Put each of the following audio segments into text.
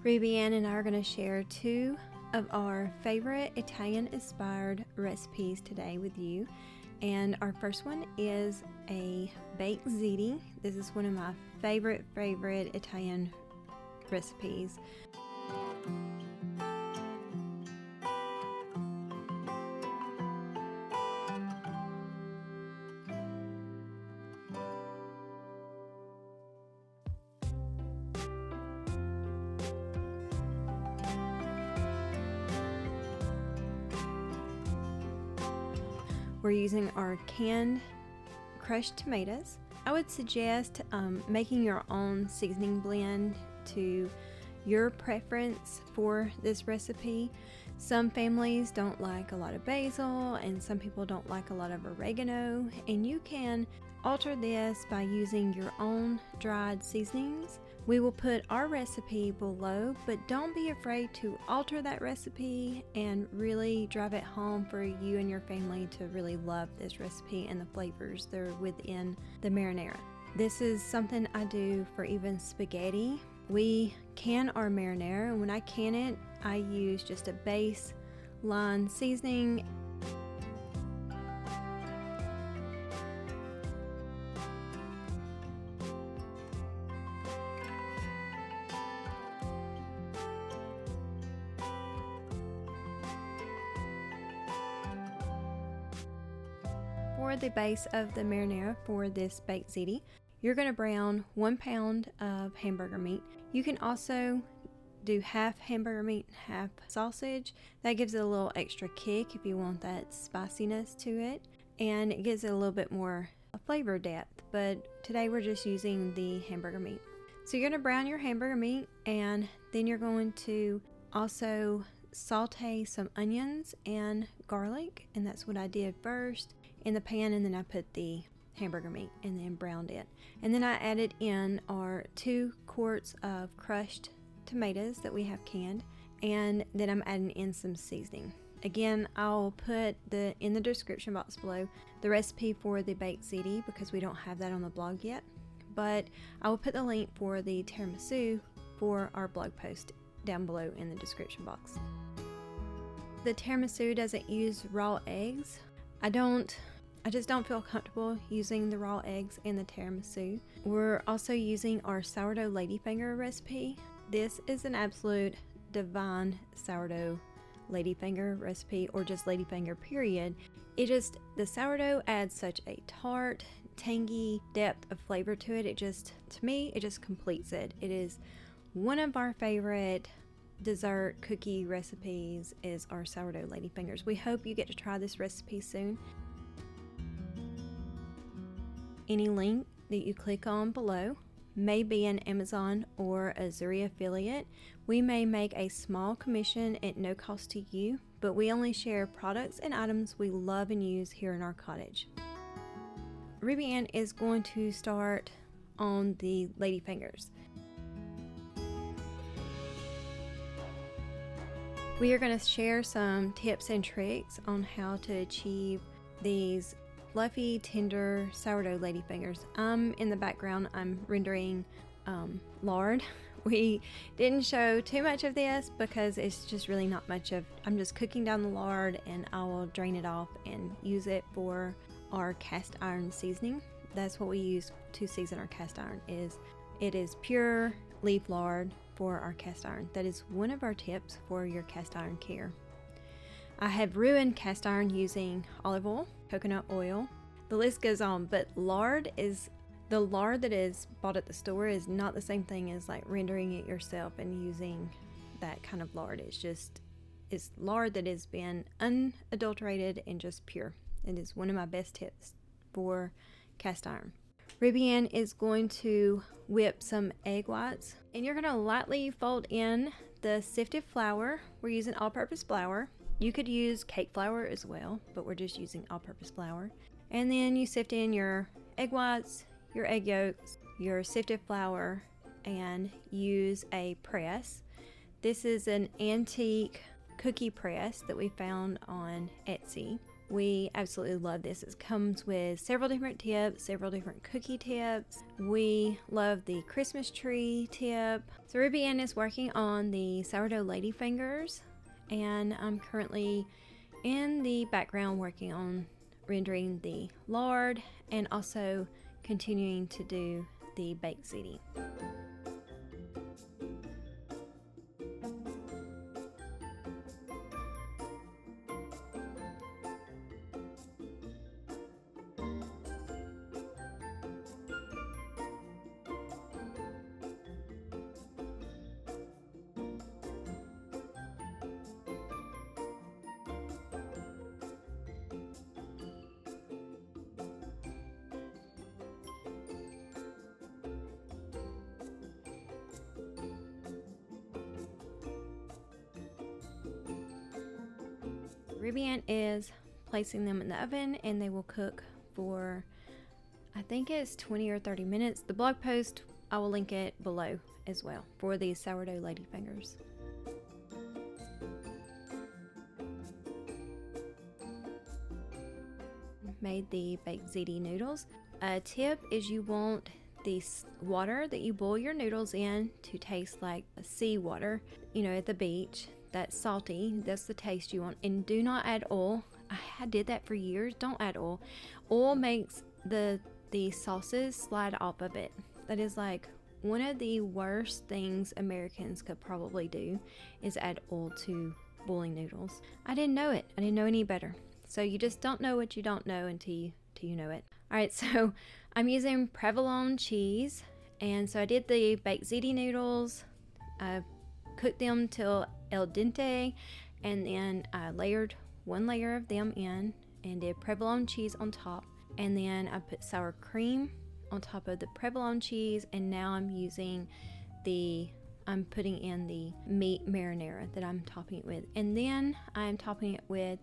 Ruby Ann and I are going to share two of our favorite Italian-inspired recipes today with you. And our first one is a baked ziti. This is one of my favorite Italian recipes. We're using our canned crushed tomatoes. I would suggest making your own seasoning blend to your preference for this recipe. Some families don't like a lot of basil and some people don't like a lot of oregano, and you can alter this by using your own dried seasonings. We will put our recipe below, but don't be afraid to alter that recipe and really drive it home for you and your family to really love this recipe and the flavors that are within the marinara. This is something I do for even spaghetti. We can our marinara, and when I can it, I use just a base line seasoning. For the base of the marinara for this baked ziti, you're going to brown 1 pound of hamburger meat. You can also do half hamburger meat and half sausage. That gives it a little extra kick if you want that spiciness to it, and it gives it a little bit more flavor depth, but today we're just using the hamburger meat. So you're going to brown your hamburger meat, and then you're going to also saute some onions and garlic, and that's what I did first in the pan, and then I put the hamburger meat and then browned it. And then I added in our 2 quarts of crushed tomatoes that we have canned, and then I'm adding in some seasoning. Again, I'll put in the description box below the recipe for the baked ziti because we don't have that on the blog yet, but I will put the link for the tiramisu for our blog post down below in the description box. The tiramisu doesn't use raw eggs. I just don't feel comfortable using the raw eggs in the tiramisu. We're also using our sourdough ladyfinger recipe. This is an absolute divine sourdough ladyfinger recipe, or just ladyfinger period. The sourdough adds such a tart, tangy depth of flavor to it. To me, it just completes it. It is one of our favorite dessert cookie recipes is our sourdough ladyfingers. We hope you get to try this recipe soon. Any link that you click on below may be an Amazon or a Zuri affiliate. We may make a small commission at no cost to you, but we only share products and items we love and use here in our cottage. Ruby Ann is going to start on the ladyfingers. We are going to share some tips and tricks on how to achieve these fluffy, tender sourdough ladyfingers. In the background, I'm rendering lard. We didn't show too much of this because it's just really not much of. I'm just cooking down the lard, and I will drain it off and use it for our cast iron seasoning. That's what we use to season our cast iron. It is pure leaf lard for our cast iron. That is one of our tips for your cast iron care. I have ruined cast iron using olive oil, coconut oil. The list goes on, but the lard that is bought at the store is not the same thing as like rendering it yourself and using that kind of lard. It's lard that has been unadulterated and just pure. It is one of my best tips for cast iron. Ruby Ann is going to whip some egg whites, and you're going to lightly fold in the sifted flour. We're using all-purpose flour. You could use cake flour as well, but we're just using all-purpose flour. And then you sift in your egg whites, your egg yolks, your sifted flour, and use a press. This is an antique cookie press that we found on Etsy. We absolutely love this. It comes with several different tips, several different cookie tips. We love the Christmas tree tip. So Ruby Ann is working on the sourdough ladyfingers, and I'm currently in the background working on rendering the lard and also continuing to do the baked ziti. Ruby Ann is placing them in the oven, and they will cook for, I think it's 20 or 30 minutes. The blog post, I will link it below as well for these sourdough ladyfingers. Made the baked ziti noodles. A tip is you want the water that you boil your noodles in to taste like seawater, at the beach. That's salty. That's the taste you want. And do not add oil. I did that for years. Don't add oil. Oil makes the sauces slide off of it. That is like one of the worst things Americans could probably do, is add oil to boiling noodles. I didn't know it. I didn't know any better. So you just don't know what you don't know until you know it. All right, so I'm using provolone cheese. And so I did the baked ziti noodles. I cooked them till al dente, and then I layered one layer of them in and did provolone cheese on top, and then I put sour cream on top of the provolone cheese, and now I'm putting in the meat marinara that I'm topping it with, and then I'm topping it with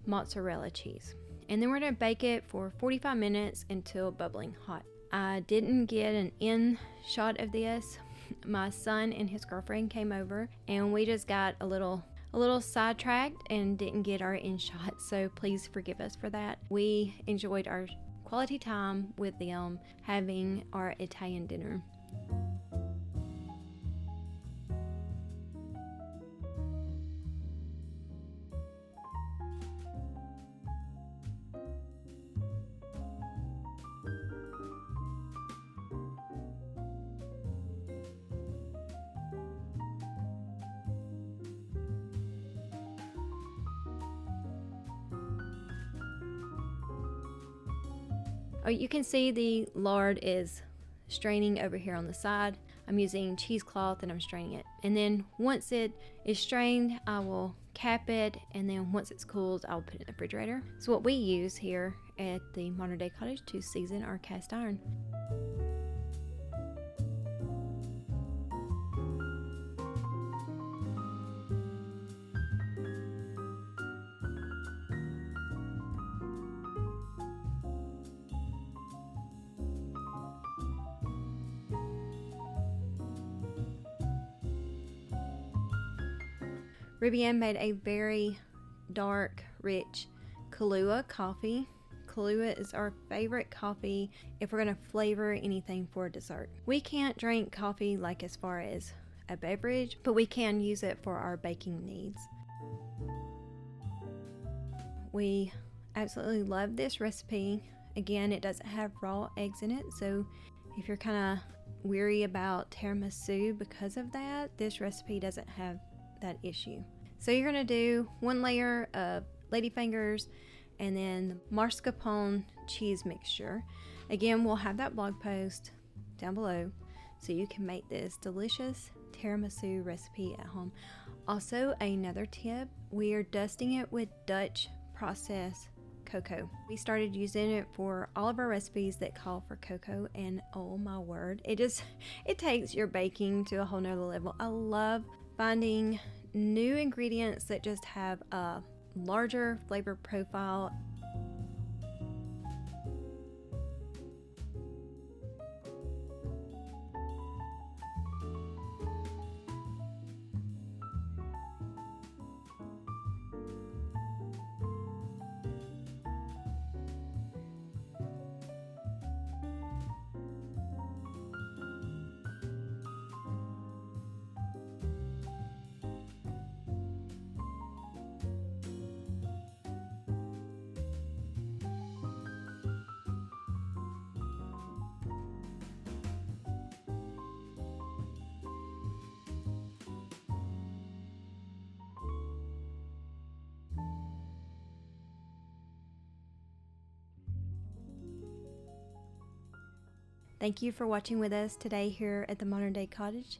mozzarella cheese, and then we're going to bake it for 45 minutes until bubbling hot. I didn't get an in shot of this. My son and his girlfriend came over, and we just got a little sidetracked and didn't get our in shot, so please forgive us for that. We enjoyed our quality time with them having our Italian dinner. Oh, you can see the lard is straining over here on the side. I'm using cheesecloth and I'm straining it. And then once it is strained, I will cap it, and then once it's cooled, I'll put it in the refrigerator. So what we use here at the Modern Day Cottage to season our cast iron. Ruby Ann made a very dark, rich Kahlua coffee. Kahlua is our favorite coffee if we're going to flavor anything for a dessert. We can't drink coffee like as far as a beverage, but we can use it for our baking needs. We absolutely love this recipe. Again, it doesn't have raw eggs in it, so if you're kind of weary about tiramisu because of that, this recipe doesn't have that issue. So you're going to do one layer of ladyfingers and then mascarpone cheese mixture. Again, we'll have that blog post down below so you can make this delicious tiramisu recipe at home. Also, another tip, we are dusting it with Dutch processed cocoa. We started using it for all of our recipes that call for cocoa, and oh my word, it takes your baking to a whole nother level. I love finding new ingredients that just have a larger flavor profile. Thank you for watching with us today here at the Modern Day Cottage.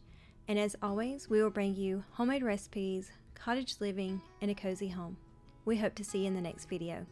And as always, we will bring you homemade recipes, cottage living, and a cozy home. We hope to see you in the next video.